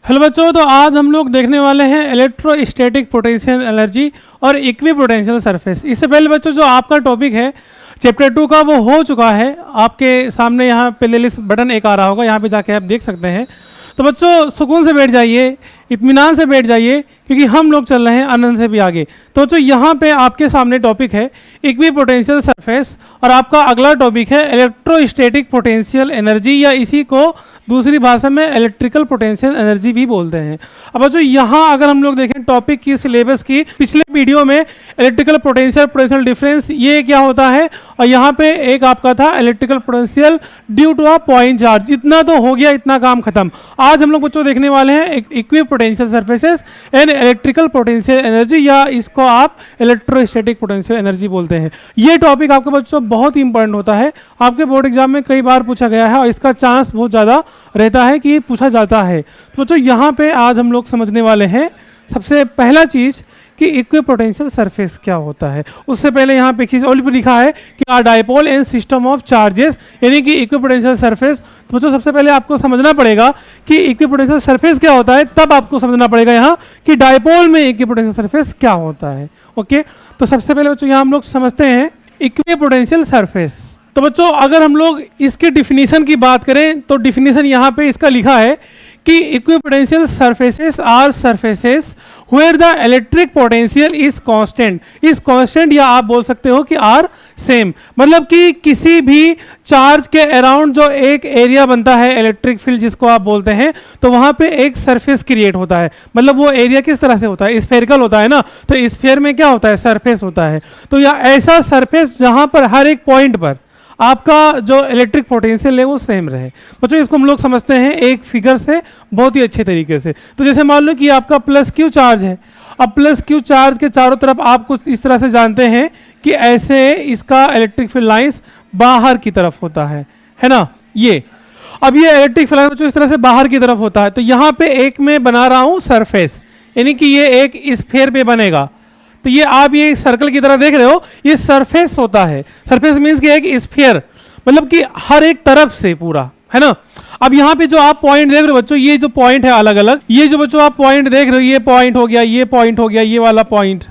Hello बच्चों, तो आज हम लोग देखने वाले हैं इलेक्ट्रोस्टैटिक पोटेंशियल एनर्जी और इक्विपोटेंशियल सरफेस। इससे पहले बच्चों जो आपका टॉपिक है चैप्टर 2 का वो हो चुका है। आपके सामने यहाँ प्लेलिस्ट बटन एक आ रहा होगा, यहाँ पे जाके आप देख सकते हैं। तो बच्चों सुकून से बैठ जाइए, इत्मीनान से बैठ जाइए, क्योंकि हम लोग चल रहे हैं आनंद से भी आगे। तो बच्चों यहाँ पे आपके सामने टॉपिक है इक्विपोटेंशियल सरफेस और आपका अगला टॉपिक है इलेक्ट्रोस्टैटिक पोटेंशियल एनर्जी, या इसी को दूसरी भाषा में इलेक्ट्रिकल पोटेंशियल एनर्जी भी बोलते हैं। अब बच्चों यहाँ अगर हम लोग देखें टॉपिक की सिलेबस की, पिछले वीडियो में इलेक्ट्रिकल पोटेंशियल डिफरेंस ये क्या होता है, और यहाँ पे एक आपका था electrical potential due to a point charge. इतना तो हो गया, इतना काम खत्म। आज हम लोग बच्चों देखने वाले हैं equipotential surfaces and electrical potential energy, या इसको आप इलेक्ट्रोस्टैटिक पोटेंशियल एनर्जी बोलते हैं। ये टॉपिक आपके बच्चों बहुत इंपॉर्टेंट होता है, आपके बोर्ड एग्जाम में कई बार पूछा गया है और इसका चांस बहुत ज़्यादा रहता है कि पूछा जाता है। तो बच्चों यहाँ पे आज हम लोग समझने वाले हैं सबसे पहला चीज़ कि इक्विपोटेंशियल सरफेस क्या होता है। उससे पहले यहाँ पे चीज़ और भी लिखा है कि are dipole and system of charges, यानी कि इक्विपोटेंशियल सरफेस। तो बच्चों सबसे पहले आपको समझना पड़ेगा कि इक्विपोटेंशियल सरफेस क्या होता है, तब आपको समझना पड़ेगा यहाँ कि डायपोल में इक्विपोटेंशियल सरफेस क्या होता है। ओके, तो सबसे पहले बच्चों यहाँ हम लोग समझते हैं इक्विपोटेंशियल सरफेस। तो बच्चों अगर हम लोग इसके डिफिनीशन की बात करें तो डिफिनीशन यहाँ पे इसका लिखा है कि equipotential surfaces are surfaces where the electric potential is constant. Is constant, या आप बोल सकते हो कि आर सेम, मतलब कि किसी भी चार्ज के अराउंड जो एक एरिया बनता है इलेक्ट्रिक फील्ड जिसको आप बोलते हैं, तो वहां पे एक सरफेस क्रिएट होता है। मतलब वो एरिया किस तरह से होता है, स्फेरिकल होता है ना, तो स्फीयर में क्या होता है, सरफेस होता है। तो या ऐसा सरफेस जहां पर हर एक पॉइंट पर आपका जो इलेक्ट्रिक पोटेंशियल है वो सेम रहे। बच्चों इसको हम लोग समझते हैं एक फिगर से बहुत ही अच्छे तरीके से। तो जैसे मान लो कि आपका प्लस क्यू चार्ज है। अब प्लस क्यू चार्ज के चारों तरफ आप कुछ इस तरह से जानते हैं कि ऐसे इसका इलेक्ट्रिक फील्ड लाइंस बाहर की तरफ होता है ना। ये अब ये इलेक्ट्रिक फील्ड बच्चों इस तरह से बाहर की तरफ होता है। तो यहाँ पे एक मैं बना रहा हूँ सरफेस, यानी कि ये एक स्फीयर पे बनेगा। तो ये आप ये सर्कल की तरह देख रहे हो, ये सरफेस होता है। सरफेस मींस कि एक स्फीयर, मतलब कि हर एक तरफ से पूरा, है ना। अब यहाँ पे जो आप पॉइंट देख रहे हो बच्चों, ये जो पॉइंट है अलग अलग, ये जो बच्चों आप पॉइंट देख रहे हो, ये पॉइंट हो गया, ये पॉइंट हो गया, ये वाला पॉइंट।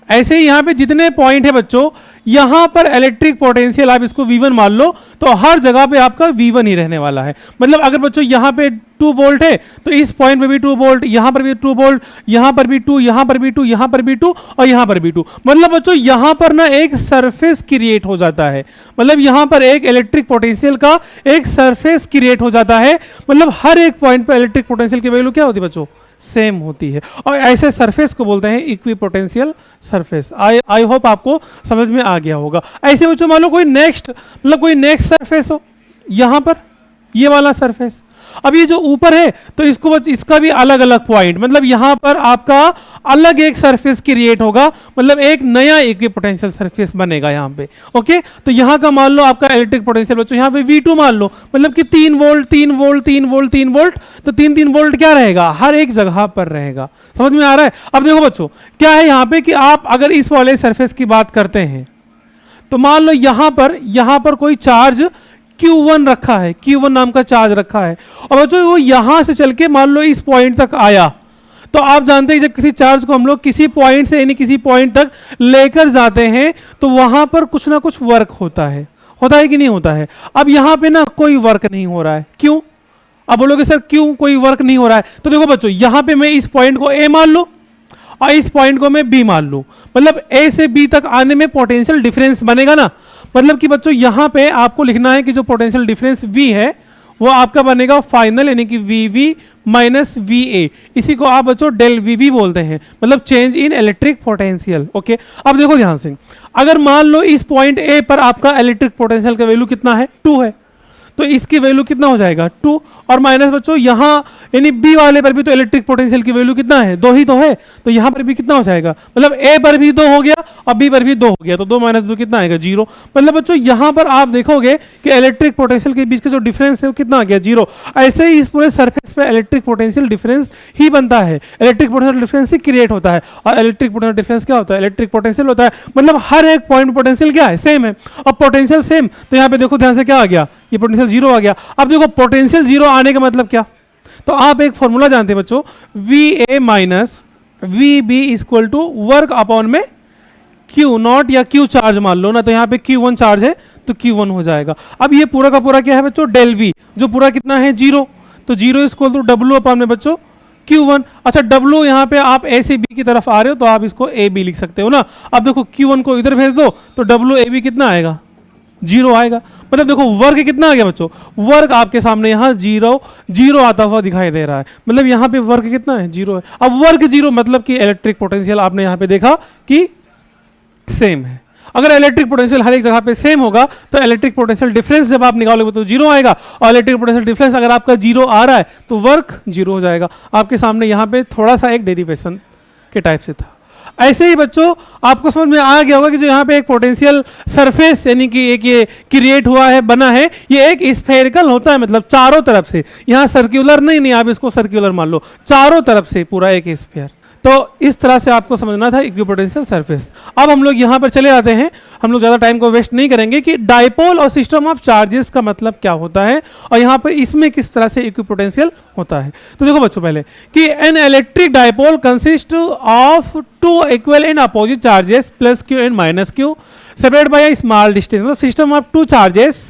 ऐसे ही यहाँ पे जितने पॉइंट है बच्चों, यहाँ पर इलेक्ट्रिक पोटेंशियल आप इसको V1 मान लो, तो हर जगह पे आपका V1 ही रहने वाला है। मतलब अगर बच्चों यहाँ पे 2 वोल्ट है तो इस पॉइंट पे भी 2 वोल्ट, यहाँ पर भी 2 वोल्ट, यहाँ पर भी 2, यहाँ पर भी 2, यहाँ पर भी 2 और यहाँ पर भी 2। मतलब बच्चों यहाँ पर ना एक सरफेस क्रिएट हो जाता है। मतलब यहाँ पर एक इलेक्ट्रिक पोटेंशियल का एक सरफेस क्रिएट हो जाता है। मतलब हर एक पॉइंट पर इलेक्ट्रिक पोटेंशियल की वैल्यू क्या होती है बच्चों, सेम होती है। और ऐसे सरफेस को बोलते हैं इक्विपोटेंशियल सरफेस। आई होप आपको समझ में आ गया होगा। ऐसे बच्चों मान लो कोई नेक्स्ट सरफेस हो, यहाँ पर ये वाला सरफेस। अब ये जो ऊपर है तो इसको इसका भी अलग अलग पॉइंट, मतलब यहाँ पर आपका अलग एक सरफेस क्रिएट होगा। मतलब एक नया इक्विपोटेंशियल सरफेस बनेगा यहाँ पे। ओके, तो यहाँ का मान लो आपका इलेक्ट्रिक पोटेंशियल बच्चों यहाँ पे V2 मान लो, मतलब कि 3 वोल्ट 3 वोल्ट 3 वोल्ट 3 वोल्ट, तो 3 वोल्ट क्या रहेगा, हर एक जगह पर रहेगा। समझ में आ रहा है। अब देखो बच्चों क्या है यहाँ पे कि आप अगर इस वाले सरफेस की बात करते हैं तो मान लो यहाँ पर कोई चार्ज Q1 रखा है, Q1 नाम का चार्ज रखा है, और बच्चों वो यहां से चल के मान लो इस पॉइंट तक आया। तो आप जानते हैं जब किसी चार्ज को हम लोग किसी पॉइंट से यानी किसी पॉइंट तक लेकर जाते हैं तो वहां पर कुछ ना कुछ वर्क होता है कि नहीं होता है। अब यहाँ पे ना कोई वर्क नहीं हो रहा है, क्यों? अब बोलोगे सर क्यों कोई वर्क नहीं हो रहा है? तो देखो बच्चों यहाँ पे मैं इस पॉइंट को A मान लो और इस पॉइंट को मैं B मान लूं, मतलब A से B तक आने में पोटेंशियल डिफरेंस बनेगा ना। मतलब कि बच्चों यहाँ पे आपको लिखना है कि जो पोटेंशियल डिफरेंस V है वो आपका बनेगा फाइनल, यानी कि VV माइनस VA। इसी को आप बच्चों डेल VV बोलते हैं, मतलब change in electric potential. Okay, अब देखो ध्यान से, अगर मान लो इस पॉइंट A पर आपका इलेक्ट्रिक पोटेंशियल का वैल्यू कितना है, 2 है, तो इसकी वैल्यू कितना हो जाएगा, 2। और माइनस बच्चों यहाँ यानी B वाले पर भी तो इलेक्ट्रिक पोटेंशियल की वैल्यू कितना है, 2 ही तो है, तो यहाँ पर भी कितना हो जाएगा, मतलब A पर भी 2 हो गया और B पर भी 2 हो गया, तो 2 माइनस 2 कितना आएगा, 0। मतलब बच्चों यहाँ पर आप देखोगे कि इलेक्ट्रिक पोटेंशियल के बीच का जो डिफरेंस है वो कितना आ गया, 0। ऐसे ही इस पूरे सरफेस पे इलेक्ट्रिक पोटेंशियल डिफरेंस ही बनता है, इलेक्ट्रिक पोटेंशियल डिफरेंस ही क्रिएट होता है। और इलेक्ट्रिक पोटेंशियल डिफरेंस क्या होता है, इलेक्ट्रिक पोटेंशियल होता है। मतलब हर एक पॉइंट पोटेंशियल क्या है, सेम है। अब पोटेंशियल सेम, तो यहाँ पे देखो ध्यान से क्या आ गया, ये पोटेंशियल 0 आ गया। अब देखो पोटेंशियल 0 आने का मतलब क्या, तो आप एक फॉर्मूला जानते हैं बच्चों, V A minus V B equal to work upon में क्यू नॉट या क्यू चार्ज मान लो ना, तो यहाँ पे Q1 चार्ज है तो Q1 हो जाएगा। अब ये पूरा का पूरा क्या है बच्चों, डेल वी, जो पूरा कितना है 0, तो 0 इक्वल टू W अपॉन में बच्चों Q1। अच्छा W यहाँ पे आप A से B की तरफ आ रहे हो तो आप इसको AB लिख सकते हो ना। अब देखो Q1 को इधर भेज दो तो WAB कितना आएगा, 0 आएगा। मतलब देखो वर्क कितना आ गया बच्चों, वर्क आपके सामने यहाँ 0 आता हुआ दिखाई दे रहा है, मतलब यहाँ पे वर्क कितना है, 0 है। अब वर्क 0 मतलब कि इलेक्ट्रिक पोटेंशियल आपने यहाँ पे देखा कि सेम है। अगर इलेक्ट्रिक पोटेंशियल हर एक जगह पे सेम होगा तो इलेक्ट्रिक पोटेंशियल डिफरेंस जब आप निकालोगे तो 0 आएगा, और इलेक्ट्रिक पोटेंशियल डिफरेंस अगर आपका 0 आ रहा है तो वर्क 0 हो जाएगा। आपके सामने यहाँ पे थोड़ा सा एक डेरिवेशन के टाइप से था। ऐसे ही बच्चों आपको समझ में आ गया होगा कि जो यहाँ पे एक पोटेंशियल सरफेस यानी कि एक ये क्रिएट हुआ है, बना है, ये एक स्फेरिकल होता है, मतलब चारों तरफ से, यहाँ सर्कुलर नहीं, आप इसको सर्कुलर मान लो, चारों तरफ से पूरा एक स्फीयर। तो इस तरह से आपको समझना था इक्विपोटेंशियल सरफेस। अब हम लोग यहाँ पर चले आते हैं, हम लोग ज़्यादा टाइम को वेस्ट नहीं करेंगे कि डाइपोल और सिस्टम ऑफ चार्जेस का मतलब क्या होता है और यहाँ पर इसमें किस तरह से इक्विपोटेंशियल होता है। तो देखो बच्चों पहले कि an electric dipole consist of two equal and opposite charges plus Q and minus Q separate by small distance. मतलब सिस्टम ऑफ टू चार्जेस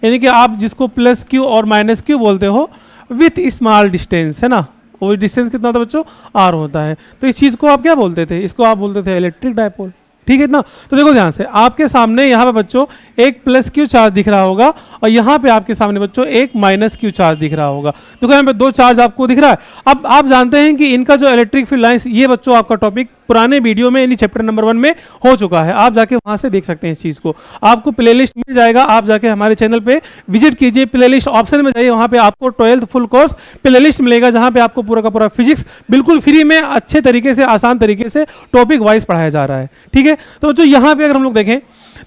यानी कि आप जिसको प्लस क्यू और माइनस क्यू बोलते हो विथ स्मॉल डिस्टेंस, है ना, वो डिस्टेंस कितना होता है बच्चों, आर होता है। तो इस चीज़ को आप क्या बोलते थे, इसको आप बोलते थे इलेक्ट्रिक डाइपोल, ठीक है ना। तो देखो ध्यान से, आपके सामने यहाँ पे बच्चों एक प्लस क्यू चार्ज दिख रहा होगा और यहाँ पे आपके सामने बच्चों एक माइनस क्यू चार्ज दिख रहा होगा। देखो यहाँ पे दो चार्ज आपको दिख रहा है। अब आप जानते हैं कि इनका जो इलेक्ट्रिक फील्ड लाइंस, ये बच्चों आपका टॉपिक पुराने वीडियो में यानी चैप्टर नंबर 1 में हो चुका है, आप जाके वहां से देख सकते हैं इस चीज़ को। आपको प्लेलिस्ट मिल जाएगा, आप जाके हमारे चैनल पे विजिट कीजिए, प्लेलिस्ट ऑप्शन में जाइए, वहां पे आपको 12th फुल कोर्स प्लेलिस्ट मिलेगा जहां पे आपको पूरा का पूरा फिजिक्स बिल्कुल फ्री में अच्छे तरीके से, आसान तरीके से टॉपिक वाइज पढ़ाया जा रहा है, ठीक है। तो बच्चों यहाँ पे अगर हम लोग देखें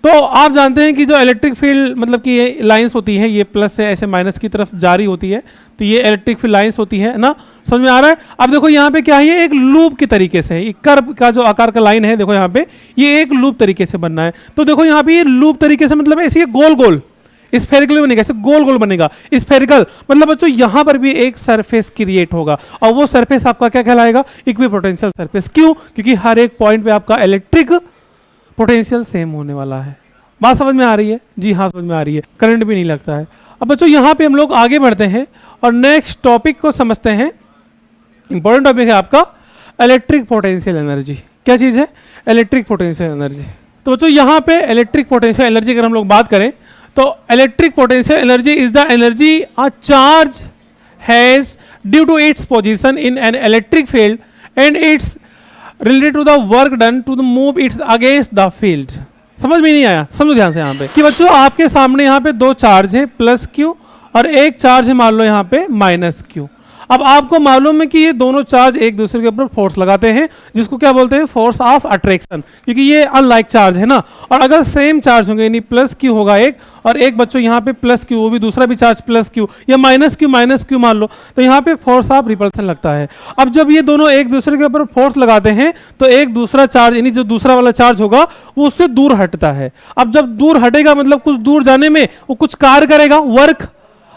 तो आप जानते हैं कि जो इलेक्ट्रिक फील्ड मतलब कि ये लाइंस होती है, ये प्लस से ऐसे माइनस की तरफ जारी होती है, तो ये इलेक्ट्रिक फील्ड लाइंस होती है ना, समझ में आ रहा है। अब देखो यहाँ पे क्या है, ये एक लूप के तरीके से, एक कर्व का जो आकार का लाइन है, देखो यहाँ पे ये एक लूप तरीके से बनना है। तो देखो यहाँ पे ये लूप तरीके से मतलब ऐसे गोल गोल स्फेरिकल बनेगा, ऐसे गोल गोल बनेगा स्फेरिकल, मतलब बच्चों यहाँ पर भी एक सरफेस क्रिएट होगा और वो सरफेस आपका क्या कहलाएगा, इक्विपोटेंशियल सरफेस। क्यों? क्योंकि हर एक पॉइंट पे आपका इलेक्ट्रिक पोटेंशियल सेम होने वाला है। बात समझ में आ रही है? जी हाँ समझ में आ रही है, करंट भी नहीं लगता है। अब बच्चों यहाँ पे हम लोग आगे बढ़ते हैं और नेक्स्ट टॉपिक को समझते हैं। इंपॉर्टेंट टॉपिक है आपका इलेक्ट्रिक पोटेंशियल एनर्जी। क्या चीज़ है? Electric potential energy. तो बच्चों यहाँ पे इलेक्ट्रिक पोटेंशियल एनर्जी अगर हम लोग बात करें तो electric potential energy is the energy a charge has due to its position in an electric field and it's related to the work done to the move its against the field. समझ में नहीं आया? समझो ध्यान से यहाँ पे कि बच्चों आपके सामने यहाँ पे दो चार्ज है, प्लस क्यू और एक चार्ज है मान लो यहाँ पे माइनस क्यू। अब आपको मालूम है कि ये दोनों चार्ज एक दूसरे के ऊपर फोर्स लगाते हैं, जिसको क्या बोलते हैं, फोर्स ऑफ अट्रैक्शन, क्योंकि ये अनलाइक चार्ज है ना। और अगर सेम चार्ज होंगे यानी प्लस क्यू होगा एक और एक बच्चों यहाँ पे प्लस क्यू, वो भी दूसरा भी चार्ज प्लस क्यू या माइनस क्यू मान लो, तो यहाँ पे फोर्स ऑफ रिपल्सन लगता है। अब जब ये दोनों एक दूसरे के ऊपर फोर्स लगाते हैं तो एक दूसरा चार्ज यानी जो दूसरा वाला चार्ज होगा वो उससे दूर हटता है। अब जब दूर हटेगा मतलब कुछ दूर जाने में वो कुछ कार्य करेगा, वर्क।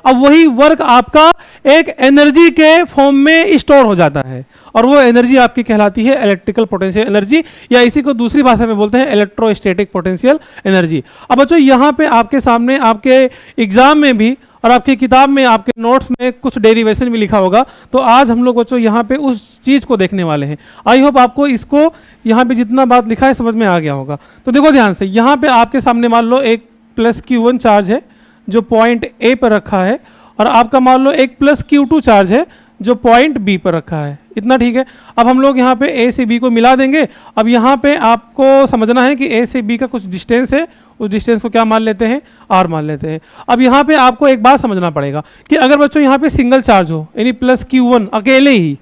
अब वही वर्क आपका एक एनर्जी के फॉर्म में स्टोर हो जाता है और वो एनर्जी आपकी कहलाती है इलेक्ट्रिकल पोटेंशियल एनर्जी, या इसी को दूसरी भाषा में बोलते हैं इलेक्ट्रोस्टैटिक पोटेंशियल एनर्जी। अब बच्चों यहाँ पे आपके सामने आपके एग्जाम में भी और आपकी किताब में आपके नोट्स में कुछ डेरिवेशन भी लिखा होगा, तो आज हम लोग बच्चों यहाँ पे उस चीज़ को देखने वाले हैं। आई होप आपको इसको यहाँ पे जितना बात लिखा है समझ में आ गया होगा। तो देखो ध्यान से, यहाँ पे आपके सामने मान लो एक प्लस Q1 चार्ज है जो पॉइंट ए पर रखा है और आपका मान लो एक प्लस Q2 चार्ज है जो पॉइंट बी पर रखा है। इतना ठीक है। अब हम लोग यहाँ पे ए से बी को मिला देंगे। अब यहाँ पे आपको समझना है कि ए से बी का कुछ डिस्टेंस है, उस डिस्टेंस को क्या मान लेते हैं, आर मान लेते हैं। अब यहाँ पे आपको एक बात समझना पड़ेगा कि अगर बच्चों यहाँ पे सिंगल चार्ज हो यानी प्लस Q1 अकेले ही,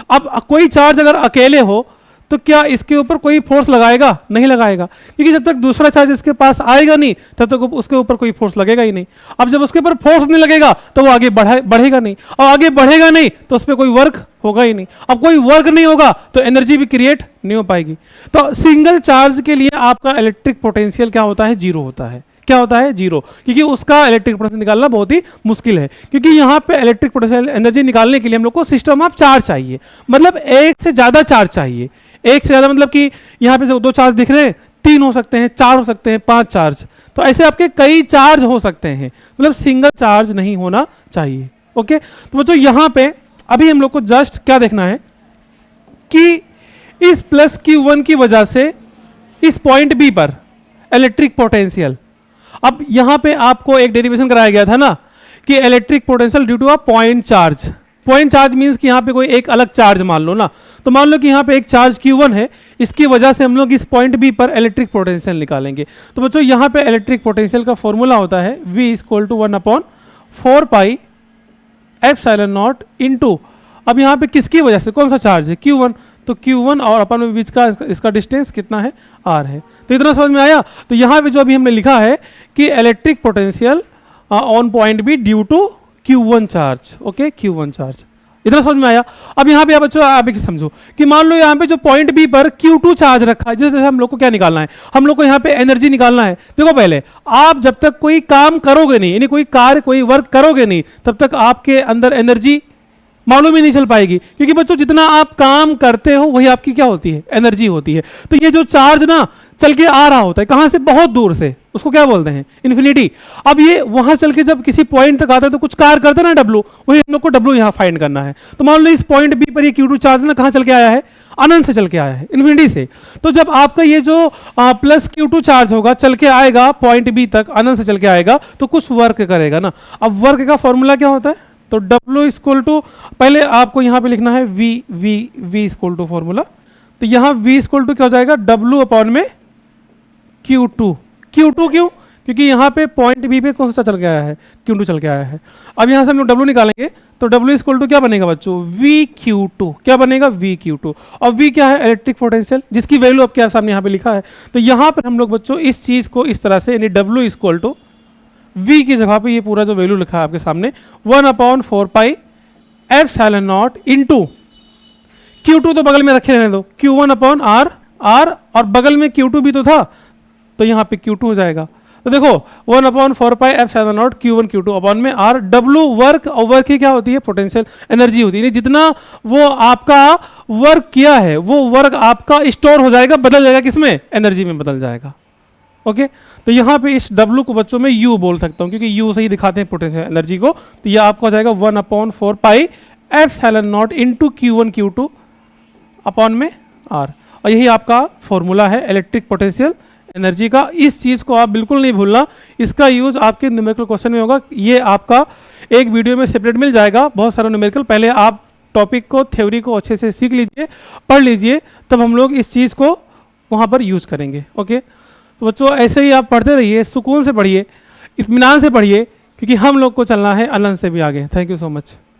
अब कोई चार्ज अगर अकेले हो तो क्या इसके ऊपर कोई फोर्स लगाएगा? नहीं लगाएगा, क्योंकि जब तक दूसरा चार्ज इसके पास आएगा नहीं तब तक उसके ऊपर कोई फोर्स लगेगा ही नहीं। अब जब उसके ऊपर फोर्स नहीं लगेगा तो वो आगे बढ़ेगा नहीं, और आगे बढ़ेगा नहीं तो उस पर कोई वर्क होगा ही नहीं। अब कोई वर्क नहीं होगा तो एनर्जी भी क्रिएट नहीं हो पाएगी। तो सिंगल चार्ज के लिए आपका इलेक्ट्रिक पोटेंशियल क्या होता है, जीरो होता है। क्या होता है, जीरो, क्योंकि उसका इलेक्ट्रिक पोटेंशियल निकालना बहुत ही मुश्किल है, क्योंकि यहाँ पे इलेक्ट्रिक पोटेंशियल एनर्जी निकालने के लिए हम लोग को सिस्टम ऑफ चार्ज चाहिए, मतलब एक से ज़्यादा चार्ज चाहिए। एक से ज़्यादा मतलब कि यहाँ पे दो चार्ज दिख रहे हैं, 3 हो सकते हैं, 4 हो सकते हैं, 5 चार्ज, तो ऐसे आपके कई चार्ज हो सकते हैं, मतलब सिंगल चार्ज नहीं होना चाहिए। ओके, तो बच्चों यहाँ पे अभी हम लोग को जस्ट क्या देखना है कि इस प्लस Q1 की वजह से इस पॉइंट बी पर इलेक्ट्रिक पोटेंशियल, अब यहां पे आपको एक डेरिवेशन कराया गया था ना कि electric potential due to a point charge. Point charge means कि यहां पे कोई एक अलग चार्ज मान लो ना, तो मान लो कि यहां पे एक चार्ज Q1 है, इसकी वजह से हम लोग इस पॉइंट बी पर इलेक्ट्रिक पोटेंशियल निकालेंगे। तो बच्चों यहां पे इलेक्ट्रिक पोटेंशियल का फॉर्मूला होता है V = 1/4 pi epsilon not into, अब यहाँ पे किसकी वजह से, कौन सा चार्ज है, Q1, तो Q1 और अपन में बीच का इसका डिस्टेंस कितना है, R है। तो इतना समझ में आया। तो यहाँ पे जो अभी हमने लिखा है कि electric potential on point B due to Q1 charge. Okay, Q1 charge, इतना समझ में आया। अब यहाँ पे आप बच्चों आप एक समझो कि मान लो यहाँ पे जो पॉइंट बी पर Q2 चार्ज रखा है, जैसे हम लोग को क्या निकालना है, हम लोग को यहाँ पे एनर्जी निकालना है। देखो पहले आप जब तक कोई काम करोगे नहीं, यानी कोई कार्य कोई वर्क करोगे नहीं, तब तक आपके अंदर एनर्जी मालूम ही नहीं चल पाएगी, क्योंकि बच्चों जितना आप काम करते हो वही आपकी क्या होती है, एनर्जी होती है। तो ये जो चार्ज ना चल के आ रहा होता है, कहां से, बहुत दूर से, उसको क्या बोलते हैं, इन्फिनिटी। अब ये वहां चल के जब किसी पॉइंट तक आता है तो कुछ कार्य करते हैं ना W, वही हम लोग को W यहाँ फाइंड करना है। तो मान लो इस पॉइंट बी पर ये Q2 चार्ज ना कहाँ चल के आया है, अनंत से चल के आया है, इन्फिनिटी से। तो जब आपका ये जो प्लस Q2 चार्ज होगा चल के आएगा पॉइंट बी तक, अनंत से चल के आएगा, तो कुछ वर्क करेगा ना। अब वर्क का फॉर्मूला क्या होता है, तो W = पहले आपको यहां पे लिखना है V = फॉर्मूला, तो यहां V = क्या हो जाएगा, W अपॉन में Q2 क्यों, क्योंकि यहां पे पॉइंट बी पे कौन सा चल के आया है, Q2 चल के आया है। अब यहां से हम लोग W निकालेंगे, तो W = क्या बनेगा बच्चों, VQ2, क्या बनेगा, VQ2। और V क्या है, इलेक्ट्रिक पोटेंशियल, जिसकी वैल्यू आपके सामने यहाँ पे लिखा है। तो यहां पर हम लोग बच्चों इस चीज को इस तरह से, यानी W = V की जगह पे ये पूरा जो वैल्यू लिखा है आपके सामने 1/4 pi epsilon not into Q2 तो बगल में रखे रहने दो, Q1/R, और बगल में Q2 भी तो था, तो यहाँ पे Q2 हो जाएगा। तो देखो 1/4 pi epsilon not Q1 Q2 upon में R, W वर्क, और वर्क की क्या होती है, पोटेंशियल एनर्जी होती है, जितना वो आपका वर्क किया है वो वर्क आपका स्टोर हो जाएगा, बदल जाएगा किसमें, एनर्जी में बदल जाएगा। ओके, तो यहाँ पे इस W को बच्चों में U बोल सकता हूँ, क्योंकि U से ही दिखाते हैं पोटेंशियल एनर्जी को। तो यह आपको हो जाएगा 1/4 pi epsilon not into Q1 Q2 upon में R, और यही आपका फॉर्मूला है इलेक्ट्रिक पोटेंशियल एनर्जी का। इस चीज़ को आप बिल्कुल नहीं भूलना, इसका यूज आपके न्यूमेरिकल क्वेश्चन में होगा। ये आपका एक वीडियो में सेपरेट मिल जाएगा, बहुत सारा न्यूमेरिकल। पहले आप टॉपिक को, थ्योरी को अच्छे से सीख लीजिए, पढ़ लीजिए, तब हम लोग इस चीज़ को वहाँ पर यूज करेंगे। ओके, तो बच्चों ऐसे ही आप पढ़ते रहिए, सुकून से पढ़िए, इत्मीनान से पढ़िए, क्योंकि हम लोग को चलना है अनंत से भी आगे। Thank you so much.